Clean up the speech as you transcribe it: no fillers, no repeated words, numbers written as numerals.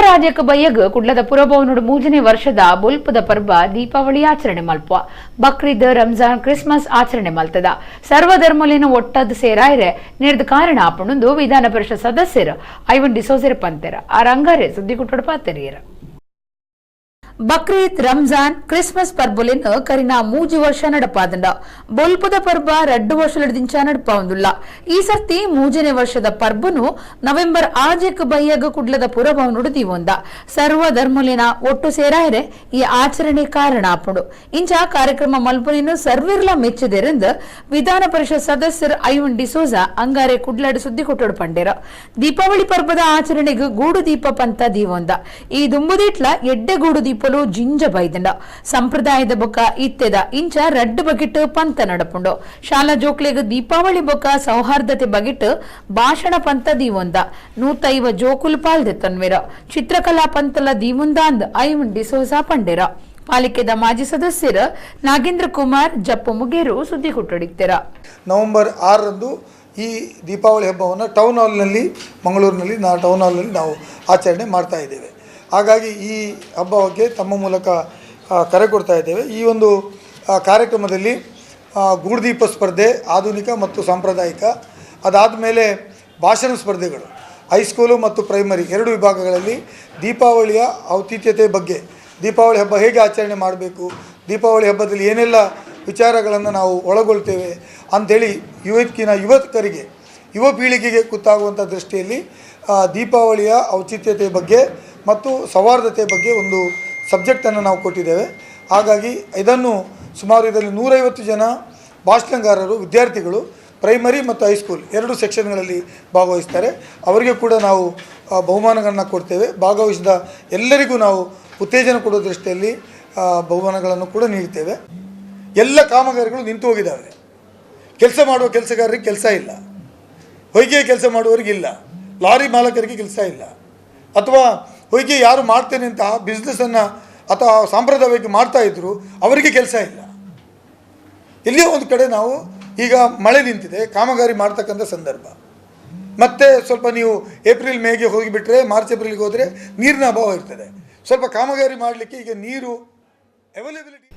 ರಾಜ್ಯಕ್ಕೆ ಬಯ್ಯಗ ಕುಡ್ಲದ ಪುರಭವನೋಡು 3ನೇ ವರ್ಷದ ಬೊಲ್ಪದ ಪರ್ಬ ದೀಪಾವಳಿ ಆಚರಣೆ ಮಲ್ಪ ಬಕ್ರೀದ್ ರಂಜಾನ್ ಕ್ರಿಸ್ಮಸ್ ಆಚರಣೆ ಮಲ್ತದ ಸರ್ವಧರ್ಮಲಿನ ಒಟ್ಟದ ಸೇರಾಯ್ರೆ ನಿರ್ದ ಕಾರಣ ಆಪಣಂದು ವಿಧಾನ ಪರಿಷತ್ ಸದಸ್ಯರು ಐವನ್ ಡಿಸೋಜರ್ ಪಂತೆರ ಆ ರಂಗಾರೆ ಸುದ್ದಿ ಕುಟ್ಟಡ ಪಾತೆರಿಯರ ಬಕ್ರೀದ್ ರಂಜಾನ್ ಕ್ರಿಸ್ಮಸ್ ಪರ್ಬುಲಿನ ಕರಿನ 3 ವರ್ಷ ನಡಪಾದಂಡ ಬೊಲ್ಪದ ಪರ್ಬ 2 ವರ್ಷಲಡಿಂಚ ನಡಪಾವಂದುಲ್ಲ ಈ ಸರ್ತಿ 3ನೇ ವರ್ಷದ ಪರ್ಬನು ನವೆಂಬರ್ 6ಕ್ಕೆ ಬಯ್ಯಗ ಕುಡ್ಲದ ಪುರಭವನೋಡು ದೀವೊಂದ ಸರ್ವ ಧರ್ಮಲಿನ ಒಟ್ಟು ಸೇರಾಯ್ರೆ ಈ ಆಚರಣೆ ಕಾರಣ ಆಪುಂಡು ಇಂಚ ಕಾರ್ಯಕ್ರಮ ಮಲ್ಪುನಿನ ಸರ್ವಿರ್ಲ ಮೆಚ್ಚದೆರೆಂದ ವಿಧಾನ ಪರಿಷತ್ ಸದಸ್ಯರು ಐವನ್ ಡಿಸೋಜಾ ಅಂಗಾರೆ ಕುಡ್ಲಾಡು ಸುದ್ದಿ ಕೊಟ್ಟೋಡು ಪಂಡೇರ ದೀಪಾವಳಿ ಪರ್ಬದ ಆಚರಣೆಗೆ ಗೂಡು ದೀಪ ಪಂತ ದೀವೊಂದ ಈ ದುಂಬುದಿಟ್ಲ ಎಡ್ಡೆ ಗೂಡು ದೀಪ ಜಿಂಜ ಬೈದಂಡ ಸಂಪ್ರದಾಯದ ಬೊಕ್ಕ ಇತ್ತೆದ ಇಂಚ ರಡ್ಡು ಬಗಿಟ್ ಪಂತ ನಡಪುಂಡು ಶಾಲಾ ಜೋಕ್ಲೆಗ್ ದೀಪಾವಳಿ ಬೊಕ್ಕ ಸೌಹಾರ್ದತೆ ಬಗಿಟ್ ಭಾಷಣ ಪಂತ ದೀವೊಂದ 105 ಜೋಕುಲ್ ಪಾಲ್ದೆ ತನ್ವೇರ ಚಿತ್ರಕಲಾ ಪಂತಲ ದೀವೊಂದ ಅಂದ್ ಐವನ್ ಡಿಸೋಜಾ ಪಂಡೇರ ಪಾಲಿಕೆದ ಮಾಜಿ ಸದಸ್ಯರು ನಾಗೇಂದ್ರ ಕುಮಾರ್ ಜಪ್ಪು ಮುಗೇರು ಸುದ್ದಿ ಕೊಟ್ಟೊಡಿಗ್ತಾರ ನವೆಂಬರ್ 6ರಂದು ಈ ದೀಪಾವಳಿ ಹಬ್ಬವನ್ನು ಟೌನ್ ಹಾಲ್ನಲ್ಲಿ ಮಂಗಳೂರಿನಲ್ಲಿ ಟೌನ್ ಹಾಲ್ನಲ್ಲಿ ನಾವು ಆಚರಣೆ ಮಾಡ್ತಾ ಇದ್ದೇವೆ. ಹಾಗಾಗಿ ಈ ಹಬ್ಬಕ್ಕೆ ತಮ್ಮ ಮೂಲಕ ಕರೆ ಕೊಡ್ತಾ ಇದ್ದೇವೆ. ಈ ಒಂದು ಕಾರ್ಯಕ್ರಮದಲ್ಲಿ ಗೂಡುದೀಪ ಸ್ಪರ್ಧೆ ಆಧುನಿಕ ಮತ್ತು ಸಾಂಪ್ರದಾಯಿಕ, ಅದಾದ ಮೇಲೆ ಭಾಷಣ ಸ್ಪರ್ಧೆಗಳು ಹೈಸ್ಕೂಲು ಮತ್ತು ಪ್ರೈಮರಿ 2 ವಿಭಾಗಗಳಲ್ಲಿ ದೀಪಾವಳಿಯ ಔಚಿತ್ಯತೆ ಬಗ್ಗೆ, ದೀಪಾವಳಿ ಹಬ್ಬ ಹೇಗೆ ಆಚರಣೆ ಮಾಡಬೇಕು, ದೀಪಾವಳಿ ಹಬ್ಬದಲ್ಲಿ ಏನೆಲ್ಲ ವಿಚಾರಗಳನ್ನು ನಾವು ಒಳಗೊಳ್ತೇವೆ ಅಂಥೇಳಿ ಯುವಕರಿಗೆ ಯುವ ಪೀಳಿಗೆಗೆ ಗೊತ್ತಾಗುವಂಥ ದೃಷ್ಟಿಯಲ್ಲಿ ದೀಪಾವಳಿಯ ಔಚಿತ್ಯತೆ ಬಗ್ಗೆ ಮತ್ತು ಸೌಹಾರ್ದತೆ ಬಗ್ಗೆ ಒಂದು ಸಬ್ಜೆಕ್ಟನ್ನು ನಾವು ಕೊಟ್ಟಿದ್ದೇವೆ. ಹಾಗಾಗಿ ಇದನ್ನು ಸುಮಾರು ಇದರಲ್ಲಿ 150 ಜನ ಭಾಷಣಗಾರರು ವಿದ್ಯಾರ್ಥಿಗಳು ಪ್ರೈಮರಿ ಮತ್ತು ಹೈಸ್ಕೂಲ್ 2 ಸೆಕ್ಷನ್ಗಳಲ್ಲಿ ಭಾಗವಹಿಸ್ತಾರೆ. ಅವರಿಗೆ ಕೂಡ ನಾವು ಬಹುಮಾನಗಳನ್ನು ಕೊಡ್ತೇವೆ. ಭಾಗವಹಿಸಿದ ಎಲ್ಲರಿಗೂ ನಾವು ಉತ್ತೇಜನ ಕೊಡೋ ದೃಷ್ಟಿಯಲ್ಲಿ ಬಹುಮಾನಗಳನ್ನು ಕೂಡ ನೀಡ್ತೇವೆ. ಎಲ್ಲ ಕಾಮಗಾರಿಗಳು ನಿಂತು ಹೋಗಿದ್ದಾವೆ. ಕೆಲಸ ಮಾಡುವ ಕೆಲಸಗಾರರಿಗೆ ಕೆಲಸ ಇಲ್ಲ, ಹೊಯ್ಗೆ ಕೆಲಸ ಮಾಡುವವರಿಗಿಲ್ಲ, ಲಾರಿ ಮಾಲಕರಿಗೆ ಕೆಲಸ ಇಲ್ಲ, ಅಥವಾ ಹೊಯ್ಗೆ ಯಾರು ಮಾಡ್ತೇನೆ ಅಂತ ಬಿಸ್ನೆಸ್ಸನ್ನು ಅಥವಾ ಸಾಂಪ್ರದಾಯಿಕ ಮಾಡ್ತಾಯಿದ್ರು ಅವರಿಗೆ ಕೆಲಸ ಇಲ್ಲ. ಎಲ್ಲಿಯೋ ಒಂದು ಕಡೆ ನಾವು ಈಗ ಮಳೆ ನಿಂತಿದೆ, ಕಾಮಗಾರಿ ಮಾಡ್ತಕ್ಕಂಥ ಸಂದರ್ಭ. ಮತ್ತು ಸ್ವಲ್ಪ ನೀವು ಏಪ್ರಿಲ್ ಮೇಗೆ ಹೋಗಿಬಿಟ್ರೆ ಮಾರ್ಚ್ ಏಪ್ರಿಲ್ಗೆ ಹೋದರೆ ನೀರಿನ ಅಭಾವ ಇರ್ತದೆ. ಸ್ವಲ್ಪ ಕಾಮಗಾರಿ ಮಾಡಲಿಕ್ಕೆ ಈಗ ನೀರು ಅವೈಲೇಬಿಲಿಟಿ